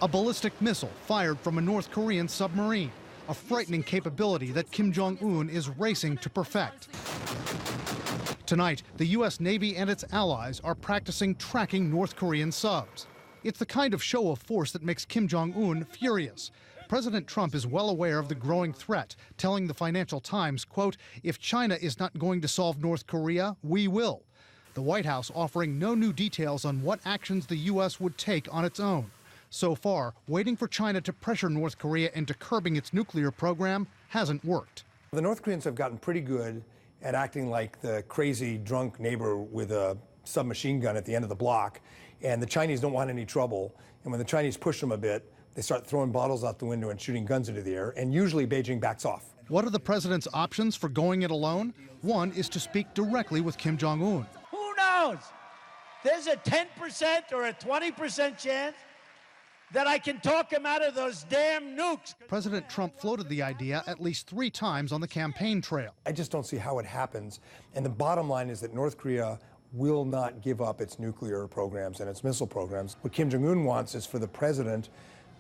A ballistic missile fired from a North Korean submarine, a frightening capability that Kim Jong-un is racing to perfect. Tonight, the U.S. Navy and its allies are practicing tracking North Korean subs. It's the kind of show of force that makes Kim Jong-un furious. President Trump is well aware of the growing threat, telling the Financial Times, quote, "If China is not going to solve North Korea, we will." The White House offering no new details on what actions the U.S. would take on its own. So far, waiting for China to pressure North Korea into curbing its nuclear program hasn't worked. The North Koreans have gotten pretty good at acting like the crazy drunk neighbor with a submachine gun at the end of the block, and the Chinese don't want any trouble. And when the Chinese push them a bit, they start throwing bottles out the window and shooting guns into the air, and usually Beijing backs off. What are the president's options for going it alone? One is to speak directly with Kim Jong-un. Who knows? There's a 10% or a 20% chance that I can talk him out of those damn nukes. President Trump floated the idea at least 3 times on the campaign trail. I just don't see how it happens. And the bottom line is that North Korea will not give up its nuclear programs and its missile programs. What Kim Jong-un wants is for the president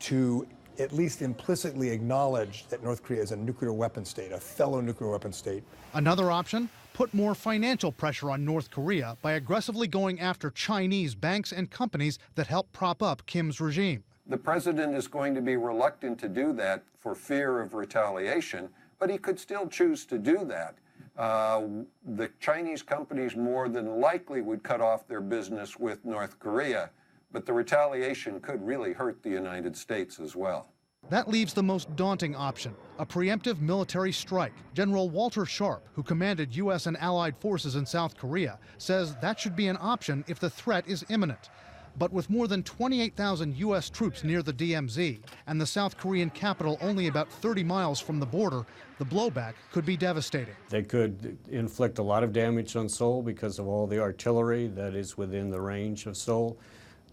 to at least implicitly acknowledge that North Korea is a nuclear weapon state, a fellow nuclear weapon state. Another option? Put more financial pressure on North Korea by aggressively going after Chinese banks and companies that help prop up Kim's regime. The president is going to be reluctant to do that for fear of retaliation, but he could still choose to do that. The Chinese companies more than likely would cut off their business with North Korea, but the retaliation could really hurt the United States as well. That leaves the most daunting option, a preemptive military strike. General Walter Sharp, who commanded U.S. and allied forces in South Korea, says that should be an option if the threat is imminent. But with more than 28,000 U.S. troops near the DMZ and the South Korean capital only about 30 miles from the border, the blowback could be devastating. They could inflict a lot of damage on Seoul because of all the artillery that is within the range of Seoul.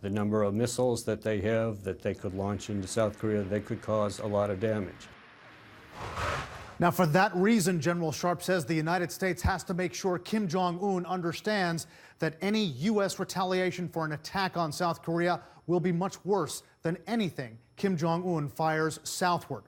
The number of missiles that they have that they could launch into South Korea, they could cause a lot of damage. Now, for that reason, General Sharp says the United States has to make sure Kim Jong-un understands that any U.S. retaliation for an attack on South Korea will be much worse than anything Kim Jong-un fires southward.